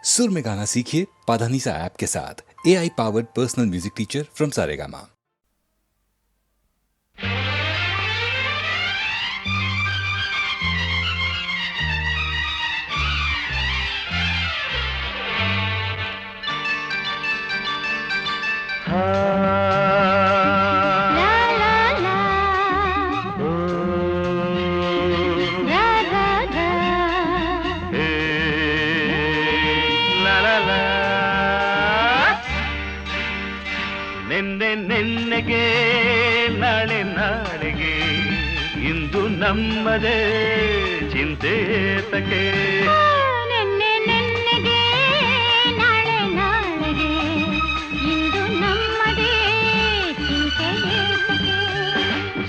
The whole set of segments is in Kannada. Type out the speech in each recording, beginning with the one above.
सुर में गाना सीखिए पाधानीसा ऐप के साथ। AI powered personal music teacher from Saregama. ನಿನ್ನೆಗೆ ನಾಳೆ ನಾಳೆಗೆ ಇಂದು ನಮ್ಮದೇ ಚಿಂತೆ ತಕೆ ನೆನ್ನೆ ನೆನ್ನೆಗೆ ನಾಳೆ ನಾಳೆಗೆ ಇಂದು ನಮ್ಮದೇ ಚಿಂತೆ ತಕೆ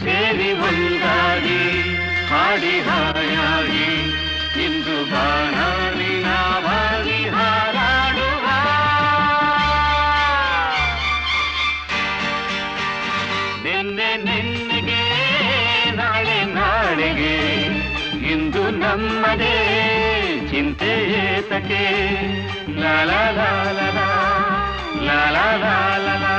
ಸೇರಿ ಒಂದಾಗಿ ಹಾಡಿ ಹಾಯಾಗಿ ಇಂದು ಬಾನಾಡಿ ನಾವಾಗಿ ಹಾರಾಡುವ ನಿನ್ನೆ ನಿನ್ನೆಗೆ ನಾಳೆ ನಾಳೆಗೆ ಇಂದು ನಮ್ಮದೇ ಚಿಂತೆ ತಕೆ ಲಾ ಲಾ ಲಾ ಲಾ ಲಾ ಲಾ ಲಾ ಲಾ ಲಾ ಲಾ.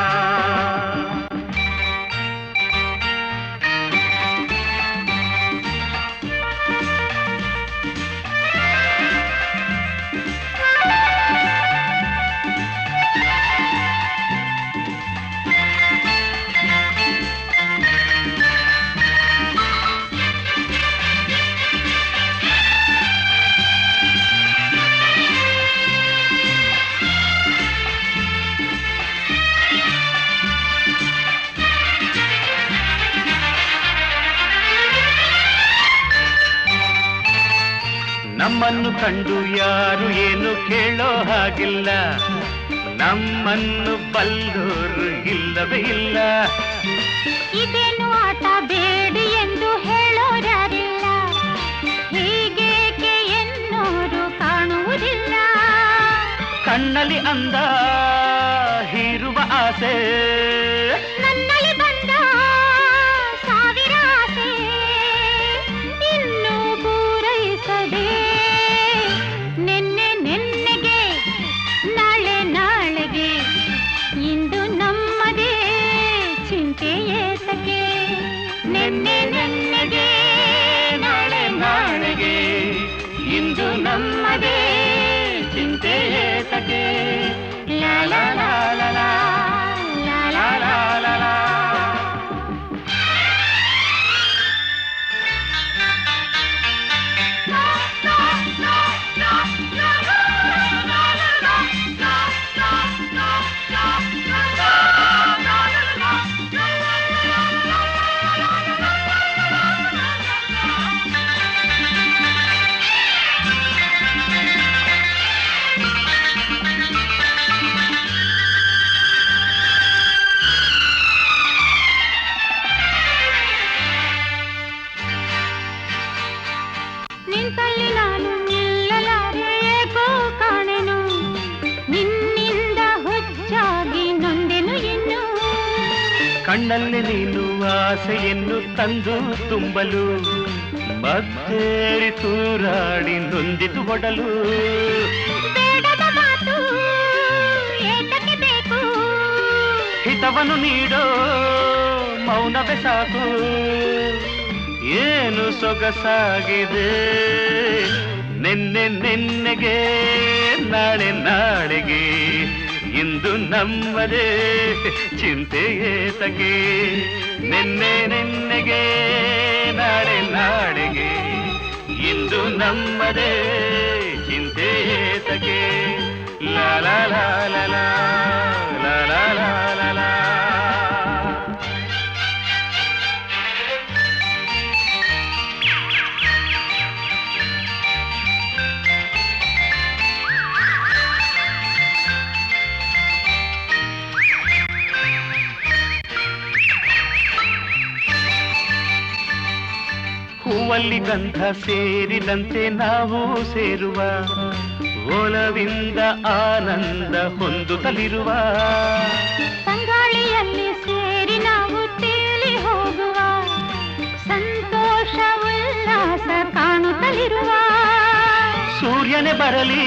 ನಮ್ಮನ್ನು ಕಂಡು ಯಾರು ಏನು ಕೇಳೋ ಹಾಗಿಲ್ಲ, ನಮ್ಮನ್ನು ಬಲ್ಲೋರು ಇಲ್ಲವೇ ಇಲ್ಲ. ಇದೇನು ಆಟ ಬೇಡಿ ಎಂದು ಹೇಳೋರಾರಿಲ್ಲ, ಹೀಗೇಕೆ ಎನ್ನೋರು ಕಾಣುವುದಿಲ್ಲ. ಕಣ್ಣಲ್ಲಿ ಅಂದ ಹೀರುವ ಆಸೆ, ನನ್ನಲ್ಲಿ ಬಂದ ಸಾವಿರ ಆಸೆ, ಇನ್ನೂ ಪೂರೈಸದೆ ನೆನ್ನೆ ನೆನ್ನೆಗೆ ನಾಳೆ ನಾಳೆಗೆ ಇಂದು ನಮ್ಮದೇ ಚಿಂತೆ ಏತಕ್ಕೆ. ನಿನ್ನೆ ನಿನ್ನೆಗೆ ನಾಳೆ ನಾಳೆಗೆ ಇಂದು ನಮ್ಮದೇ ಚಿಂತೆ ಏತಕ್ಕೆ. ಲಾ ಲಾ ಲಾ ಲಾ ಲಾ ಲಾ ಲಾ ಲಾ ಲಾ ಲಾ. ನಿಂತಲ್ಲಿ ನಾನು ನಿಲ್ಲಲಾರೆ ಏಕೋ ಕಾಣೆನು, ನಿನ್ನಿಂದ ಹುಚ್ಚಾಗಿ ನೊಂದೆನು ಇನ್ನು. ಕಣ್ಣಲ್ಲಿ ನೀನು ಆಸೆಯನ್ನು ತಂದು ತುಂಬಲು ಮತ್ತೇರಿ ತೂರಾಡಿ ನೊಂದಿತು ಒಡಲು. ಬೇಡದ ಮಾತು ಏತಕ್ಕೆ ಬೇಕು, ಹಿತವನ್ನು ನೀಡೋ ಮೌನವೇ ಸಾಕು. ಏನು ಸೊಗಸಾಗಿದೆ ನಿನ್ನೆ ನಿನ್ನೆಗೆ ನಾಳೆ ನಾಳೆಗೆ ಇಂದು ನಮ್ಮದೇ ಚಿಂತೆ ಏತಕ್ಕೆ. ನಿನ್ನೆ ನಿನ್ನೆಗೆ ನಾಳೆ ನಾಳೆಗೆ ಇಂದು ನಮ್ಮದೇ ಚಿಂತೆ ಏತಕ್ಕೆ. ಲಾ ಲಾ ಲಾ ಲಾ ಲಾ ಲಾ ಲಾ ಲಾ ಲಾ ಲಾ. ಹೂವಲ್ಲಿ ಗಂಧ ಸೇರಿದಂತೆ ನಾವು ಸೇರುವ, ಒಲವಿಂದ ಆನಂದ ಹೊಂದುತ್ತಲಿರುವ. ತಂಗಾಳಿಯಲ್ಲಿ ಸೇರಿ ನಾವು ತೇಲಿ ಹೋಗುವ, ಸಂತೋಷ ಉಲ್ಲಾಸ ಕಾಣುತ್ತಲಿರುವ. ಸೂರ್ಯನೇ ಬರಲಿ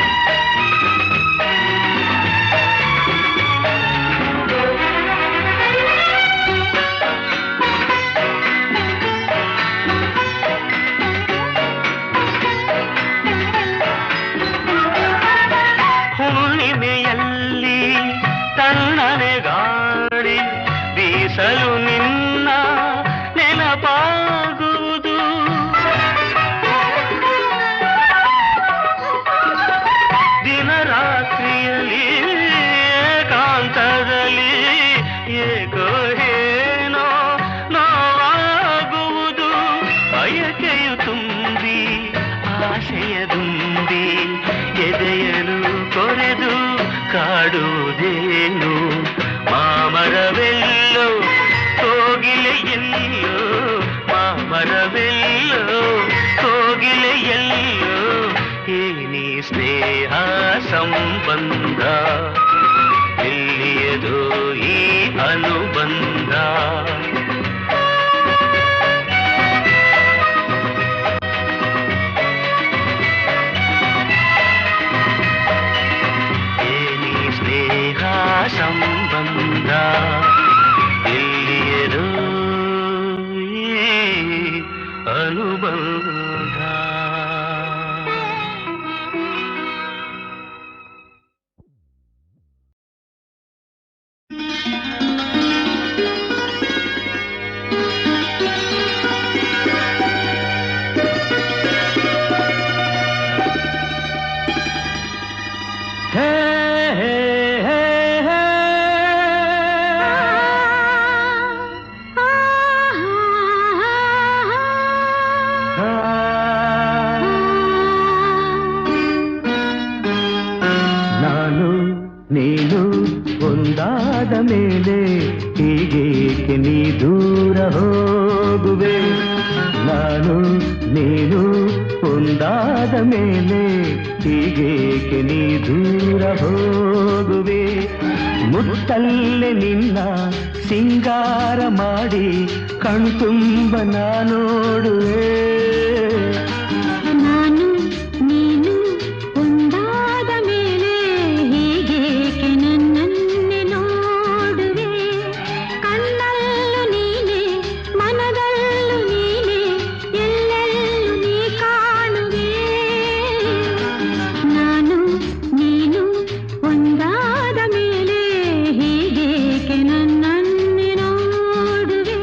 ಬಯಕೆಯು ತುಂಬಿ ಆಶಯದುಂಬಿ ಎದೆಯಲು ಕೊರೆದು ಕಾಡುವುದೇನು ಮಾಮರವೆಲ್ಲೋ ಕೋಗಿಲೆಯೆಲ್ಲೋ ಮಾಮರವೆಲ್ಲೋ ಕೋಗಿಲೆಯೆಲ್ಲೋ ಏನಿ ಸ್ನೇಹ ಸಂಬಂಧ ಎಲ್ಲಿಯದೋ ಈ ಅನುಬಂಧ ಏನಿ ಸ್ನೇಹ ಸಂಬಂಧ ಎಲ್ಲಿಯದೋ ಈ ಅನುಬಂಧ. ನಾನು ನೀನು ಒಂದಾದ ಮೇಲೆ ಹೀಗೇಕೆ ನೀ ದೂರ ಹೋಗುವೆ ನಾನು ನೀನು ಒಂದಾದ ಮೇಲೆ ಹೀಗೇಕೆ ನೀ ದೂರ ಹೋಗುವೆ ಮುತ್ತಲ್ಲೇ ನಿನ್ನ ಸಿಂಗಾರ ಮಾಡಿ ಕಣ್ತುಂಬ ನೋಡುವೆ ನಾನು ನೀನು ಒಂದಾದ ಮೇಲೆ ಹೀಗೇಕೆ ನನ್ನನ್ನೇ ನೋಡುವೆ ಕಣ್ಣಲ್ಲೂ ನೀನೆ ಮನದಲ್ಲೂ ನೀನೆ ಎಲ್ಲೆಲ್ಲೂ ನೀ ಕಾಣುವೆ ನಾನು ನೀನು ಒಂದಾದ ಮೇಲೆ ಹೀಗೇಕೆ ನನ್ನನ್ನೇ ನೋಡುವೆ.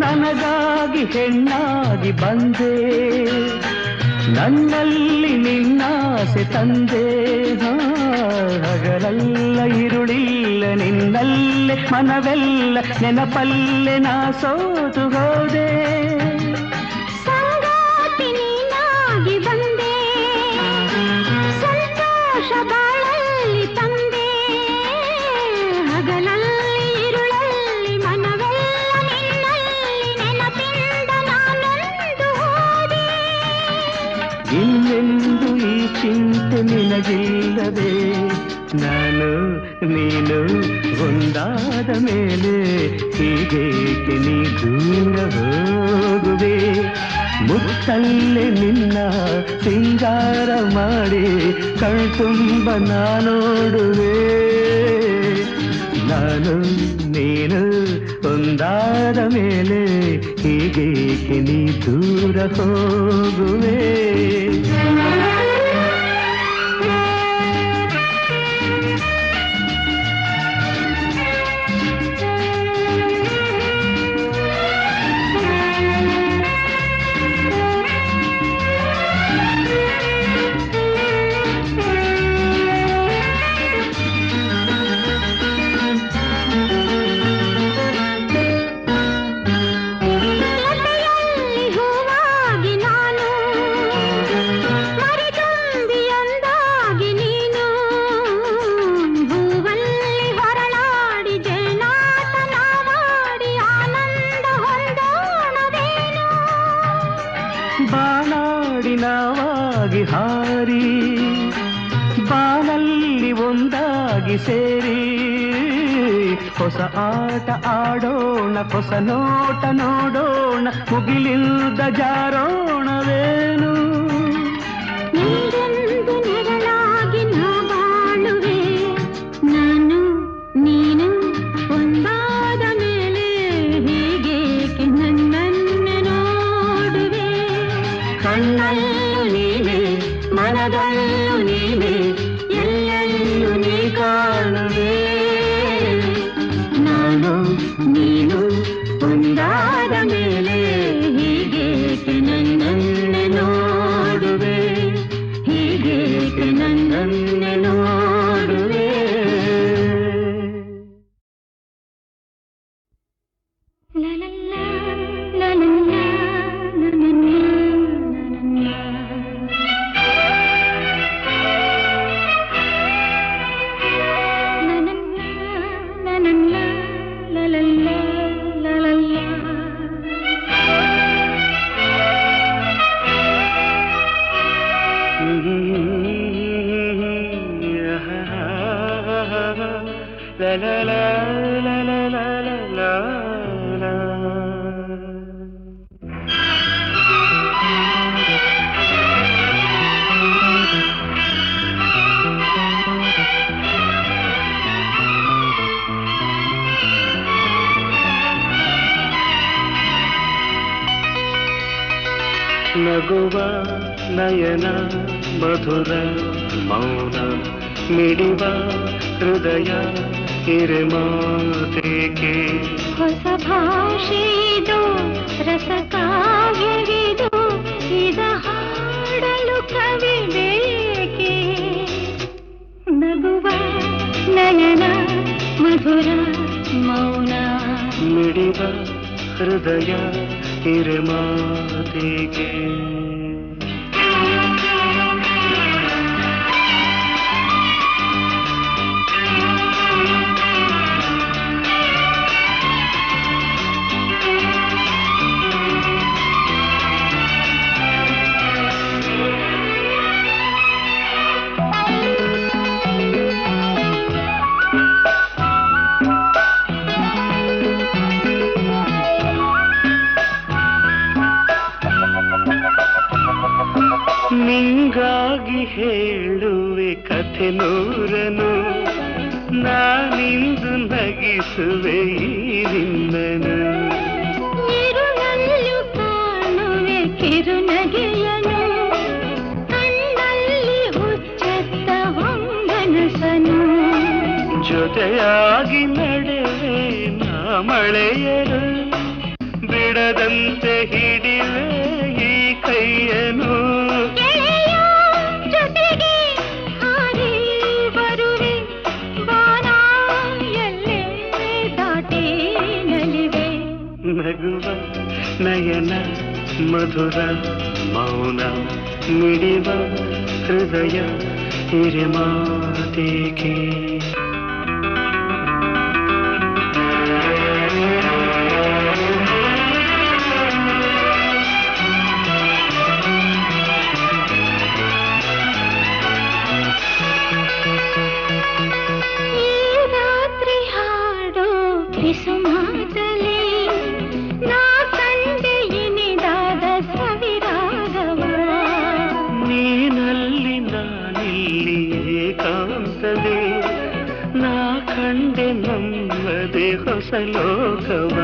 ನನಗಾಗಿ ಹೆಣ್ಣಾಗಿ ಬಂದೆ ನನ್ನಲ್ಲಿ ನಿನ್ನಾಸೆ ತಂದೆ ಹಗಲೆಲ್ಲ ಇರುಳಿಲ್ಲ ನಿನ್ನಲ್ಲೇ ಮನವೆಲ್ಲ ನೆನಪಲ್ಲೇ ನಾ ಸೋತು ಹೋದೆ ಸಂಗಾತಿ ನೀನಾಗಿ ಬಂದೆ ಸಂತೋಷ ಬಾಳಲ್ಲಿ ತಂದೆ ಹಗಲಲ್ಲಿ ಇರುಳಲ್ಲಿ ಮನವೆಲ್ಲ ನಿನ್ನಲ್ಲಿ ನೆನಪಿಂದ ನಾನೊಂದು ಹೋದೆ ಇನ್ನೆಂದು ಈ ಚಿಂತೆ ನಿನಗಿಲ್ಲದೆ ನಾನು ನೀನು ಒಂದಾದ ಮೇಲೆ ಹೀಗೇಕೆ ನೀ ದೂರ ಹೋಗುವೆ ಮುತ್ತಲ್ಲೇ ನಿನ್ನ ಸಿಂಗಾರ ಮಾಡಿ ಕಣ್ತುಂಬ ನೋಡುವೆ ನಾನು ನೀನು ಒಂದಾದ ಮೇಲೆ ಹೀಗೇಕೆ ನೀ ದೂರ ಹೋಗುವೆ. ಲತೆಯಲ್ಲಿ ಹೂವಾಗಿ ನಾನು ಮರಿತುಂಬಿಯೊಂದಾಗಿ ನೀನು ಹೂವಲ್ಲಿ ಹೊರಳಾಡಿ ಜೇನಾಟನವಾಡಿ ಆನಂದ ಹೊಂದೋಣವೇನು ಬಾನಾಡಿ ನಾವಾಗಿ ಹಾರಿ ಬಾನಲ್ಲಿ ಒಂದಾಗಿ ಸೇರಿ ಹೊಸ ಆಟ ಆಡೋಣ ಹೊಸ ನೋಟ ನೋಡೋಣ ಮುಗಿಲಿಂದ ಜಾರೋಣವೇನು ನೀರೆಂದು ನೆರಳಾಗಿ ನಾ ಬಾಳುವೆ ನಾನು ನೀನು ಒಂದಾದ ಮೇಲೆ ಹೀಗೇಕೆ ನನ್ನನ್ನೇ ನೋಡುವೆ ಕಣ್ಣಲ್ಲೂ ನೀನೆ ಮನದಲ್ಲೂ ನೀನೆ ಎಲ್ಲೆಲ್ಲೂ ನೀ ಕಾಣುವೆ ನಾನು ನೀನು ಒಂದಾದ ಮೇಲೆ ಹೀಗೇಕೆ ನನ್ನನ್ನೇ ನೋಡುವೆ ಹೀಗೇಕೆ ನನ್ನನ್ನೇ ನೋಡುವೆ ಲಲಲ್ಲಾ ಲಲಲ್ಲಾ ಲಲಲ್ಲಾ ನಗುವ ನಯನ ಮಧುರ ಮೌನ ಮಿಡಿವ ಹೃದಯ ಹಿರಿಮಾತೆಗೆ ಹೊಸ ಭಾಷೆಯಿದು ರಸಕಾವ್ಯವಿದು ಇದ ಹಾಡಲು ಕವಿ ಬೇಕೆ ನಗುವ ನಯನ ಮಧುರ ಮೌನ ಮಿಡಿವ ಹೃದಯ ಹಿರಿಮಾತೆಗೆ ನಿಂಗಾಗಿ ಹೇಳುವೆ ಕಥೆ ನೂರನು ನಾನಿಂದು ನಗಿಸುವೆ ಈ ನಿನ್ನನು ಇರುಳಲ್ಲೂ ಕಾಣುವೆ ಕಿರುನಗೆಯನು ಕಣ್ಣಲ್ಲಿ ಹುಚ್ಚೆತ್ತ ಹೊಂಗನಸನು ಜೊತೆಯಾಗಿ ನಡೆವೆ ನಾ ಮಳೆಯರು ಬಿಡದಂತೆ ಹಿಡಿವೆ ಈ ಕೈಯನು ಜೊತೆಗೆ ಹಾರಿ ಬರುವೆ ಬಾನ ಎಲ್ಲೇ ದಾಟಿ ನಲಿವೆ ನಗುವ ನಯನ ಮಧುರ ಮೌನ ಮಿಡಿವ ಹೃದಯ ಹಿರಿಮಾತೆಗೆ ಸುಮಾತಲಿ ನಾ ಕಂಡೆ ಇನಿದಾದ ಸವಿರಾಗವ ನೀನಲ್ಲಿ ನಾನಿಲ್ಲಿ ಏಕಾಂತದೆ ನಾ ಕಂಡೆ ನಮ್ಮದೆ ಹೊಸ ಲೋಕವ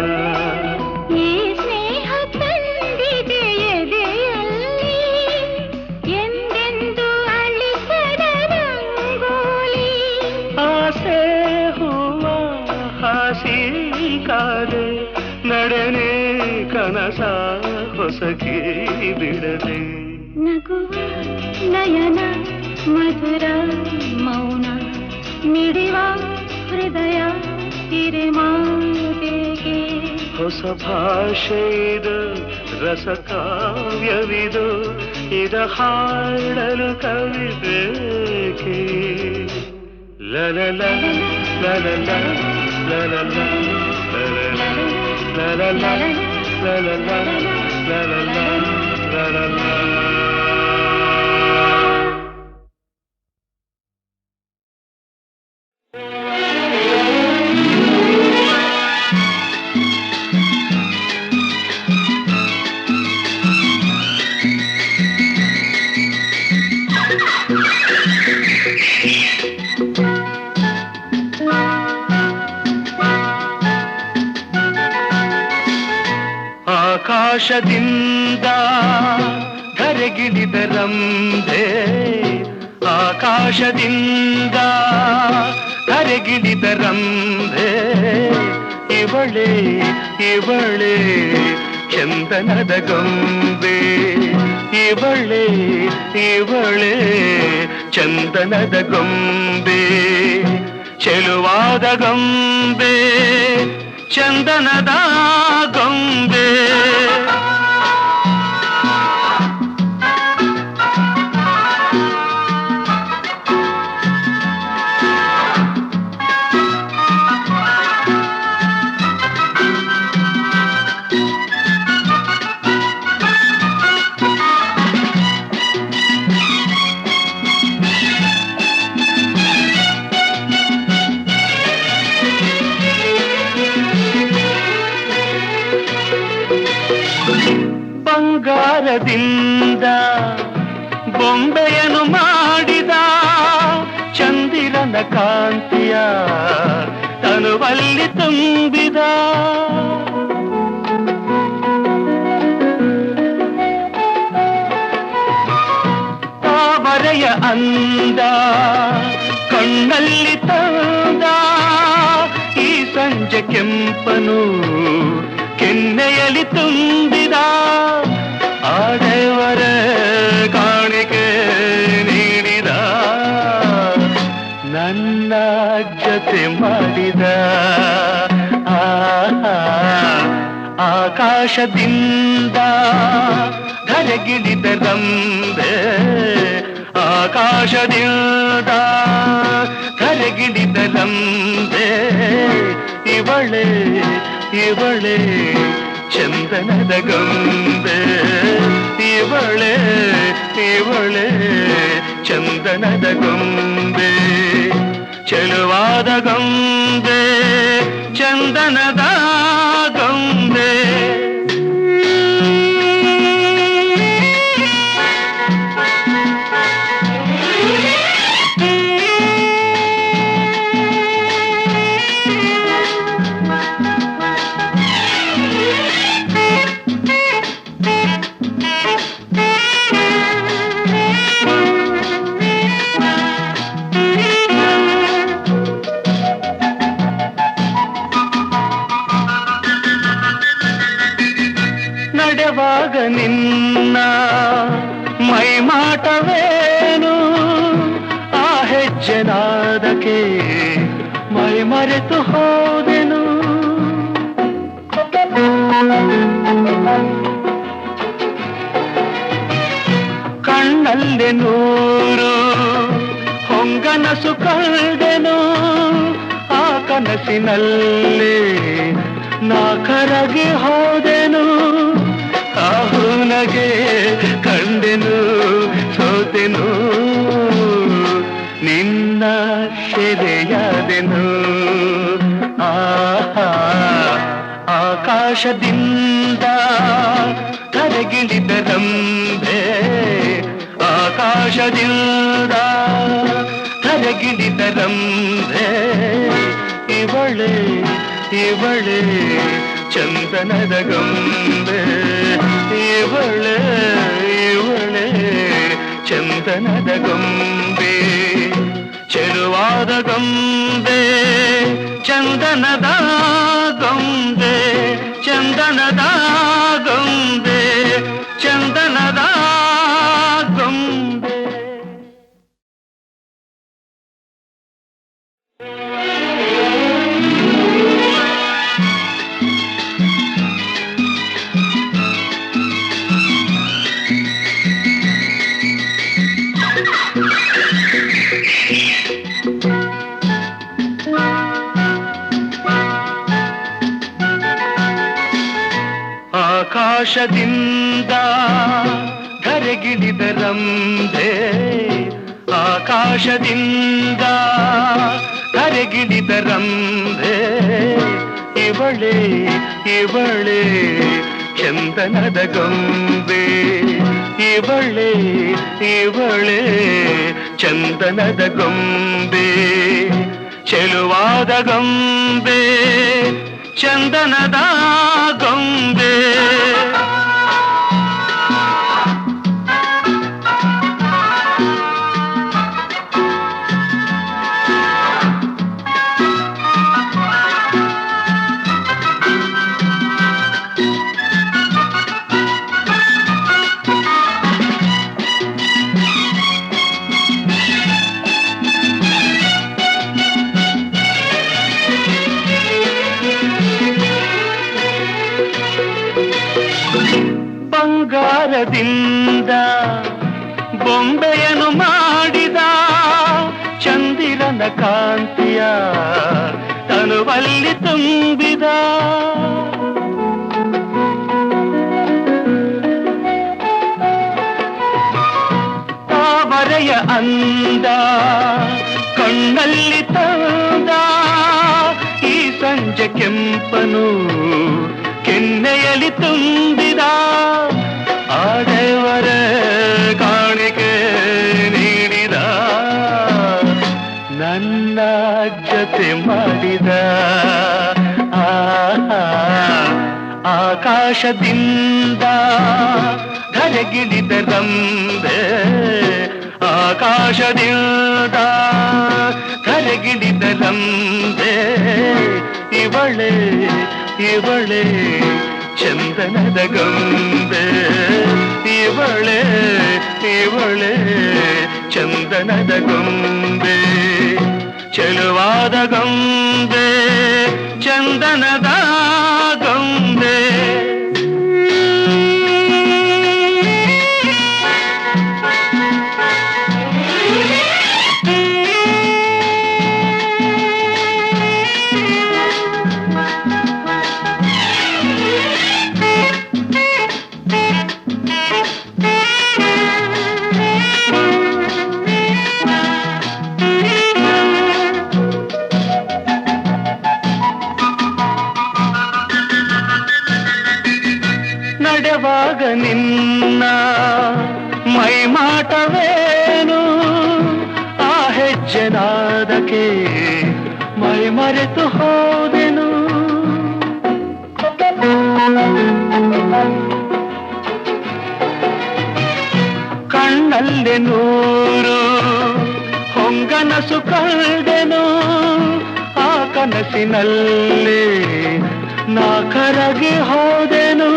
ಈ ಸ್ನೇಹ ತಂದಿದೆ ಎದೆಯಲ್ಲಿ ಎಂದೆಂದು ಅಳಿಸದ ರಂಗೋಲಿ ಆಸೆ ಹೂವ ಹಾಸಿ ಕಾದೆ ನಡೆನೆ ಕನಸ ಹೊಸಕಿ ಬಿಡದೆ ನಗುವ ನಯನ ಮಧುರ ಮೌನ ಮಿಡಿವ ಹೃದಯ ಹಿರಿಮಾತೆಗೆ ಹೊಸ ಭಾಷೆಯಿದು ರಸಕಾವ್ಯವಿದು ಇದ ಹಾಡಲು ಕವಿ ಬೇಕೆ ಲಲಲ ಲಲಲ ಲಲಲ ಲಲಲ ಲಲಲ ಲಲಲ ಲಲಲ ಆಕಾಶದಿಂದ ಧರೆಗಿಳಿದ ರಂಭೆ ಆಕಾಶದಿಂದ ಧರೆಗಿಳಿದ ರಂಭೆ ಇವಳೇ ಇವಳೇ ಚಂದನದ ಗೊಂಬೆ ಇವಳೇ ಇವಳೇ ಚಂದನದ ಗೊಂಬೆ ಚೆಲುವಾದ ಗೊಂಬೆ ಚಂದನದ ಗೊಂಬೆ ಬಂಗಾರದಿಂದ ಬೊಂಬೆಯನ್ನು ಮಾಡಿದ ಚಂದಿರನ ಕಾಂತಿಯ ತನುವಲ್ಲಿ ತುಂಬಿದ ತಾವರೆಯ ಅಂದ ಕಣ್ಣಲ್ಲಿ ತಂದ ಈ ಸಂಜೆ ಕೆಂಪನು ಕೆನ್ನೆಯಲ್ಲಿ ತುಂಬಿದ ಆಡೆವರ ಕಾಣಿಕೆ ನೀಡಿದ ನನ್ನ ಜೊತೆ ಮಾಡಿದ ಆಕಾಶದಿಂದ ಧರೆಗಿಳಿದ ರಂಬೆ ಆಕಾಶದಿಂದ ಧರೆಗಿಳಿದ ರಂಬೆ ಇವಳೇ ಇವಳೇ ಚಂದನದ ಗೊಂಬೆ ಇವಳೇ ಇವಳೇ ಚಂದನದ ಗೊಂಬೆ ಚೆಲುವಾದ ಗೊಂಬೆ ಚಂದನದ ಗೊಂಬೆ ನಡೆವಾಗ ನಿನ್ನ ಮೈಮಾಟವೇನು ಆ ಹೆಜ್ಜೆನಾದಕ್ಕೆ ಮೈ ಮರೆತು ಹೋದೆನು ಕಣ್ಣಲ್ಲಿ ನೂರು ಹೊಂಗನಸು ಕಂಡೆನು ಆ ಕನಸಿನಲ್ಲಿ ನಾ ಕರಗಿ ಹೋದೆನು ಆಹುನಗೆ ಕಂಡೆನು ಸೋತೆನು ನಿನ್ನ ಸೆರೆಯಾದೆನು ಆಕಾಶದಿಂದ ಧರೆಗಿಳಿದ ರಂಬೆ ಆಕಾಶದಿಂದ ಧರೆಗಿಳಿದ ರಂಬೆ ಇವಳೇ ಇವಳೇ ಚಂದನದ ಗೊಂಬೆ ಇವಳೇ ಇವಳೇ ಚಂದನದ ಗೊಂಬೆ ಚೆಲುವಾದ ಗೊಂಬೆ ಚಂದನದ ಗೊಂಬೆ ಚಂದನದ ಗೊಂಬೆ ಚಂದನದ ಗೊಂಬೆ ಆಕಾಶದಿಂದ ಧರೆಗಿಳಿದ ರಂಬೆ ಆಕಾಶದಿಂದ ಧರೆಗಿಳಿದ ರಂಬೆ ಇವಳೇ ಇವಳೇ ಚಂದನದ ಗೊಂಬೆ ಇವಳೇ ಇವಳೇ ಚಂದನದ ಗೊಂಬೆ ಚೆಲುವಾದ ಗೊಂಬೆ ಚಂದನದ ಗೊಂಬೆ ಬಂಗಾರದಿಂದ ಬೊಂಬೆಯನ್ನು ಮಾಡಿದ ಚಂದಿರನ ಕಾಂತಿಯ ತನುವಲ್ಲಿ ತುಂಬಿದ ತಾವರೆಯ ಅಂದ ಕಣ್ಣಲ್ಲಿ ತಂದ ಈ ಸಂಜೆ ಕೆಂಪನು ಕೆನ್ನೆಯಲ್ಲಿ ತುಂಬಿದ ಆ ದೇವರ ಕಾಣಿಕೆ ನೀಡಿದ ನನ್ನ ಜೊತೆ ಮಾಡಿದ ಆಕಾಶದಿಂದ ಧರೆಗಿಳಿದ ರಂಬೆ ಆಕಾಶದಿಂದ ಧರೆಗಿಳಿದ ರಂಬೆ ಇವಳೆ ಇವಳೆ ಚಂದನದ ಗೊಂಬೆ ಇವಳೆ ಇವಳೆ ಚಂದನದ ಗೊಂಬೆ ಚೆಲುವಾದ ಗೊಂಬೆ ಚಂದನದ ಗೊಂಬೆ ನಡೆವಾಗ ನಿನ್ನ ಮೈಮಾಟವೇನು ಆ ಹೆಜ್ಜೆನಾದಕ್ಕೆ ಮೈ ಮರೆತು ಹೋದೆನು ಕಣ್ಣಲ್ಲಿ ನೂರು ಹೊಂಗನಸು ಕಳೆದೆನು ಆ ಕನಸಿನಲ್ಲಿ ನಾ ಕರಗಿ ಹೋದೆನು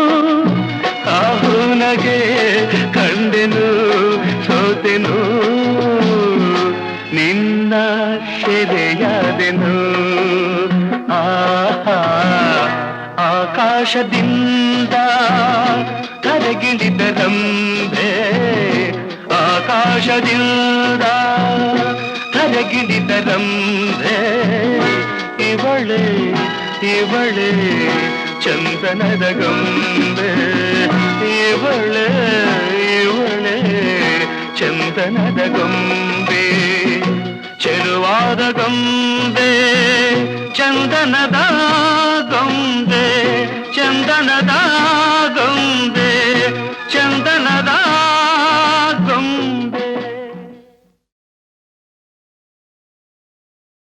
ಆಹುನಗೆ ಕಂಡೆನು ಸೋತೆನು ನಿನ್ನ ಸೆರೆಯಾದೆನು ಆಕಾಶದಿಂದ ಕರಗಿಳಿದ ರಂಬೆ ಆಕಾಶದಿಂದ ಕರಗಿಳಿದ ರಂಬೆ ಇವಳೆ ಇವಳೆ ಚಂದನದ ಗೊಂಬೆ ಇವಳೆ ಇವಳೆ ಚಂದನದ ಗೊಂಬೆ ಚೆಲುವಾದ ಗೊಂಬೆ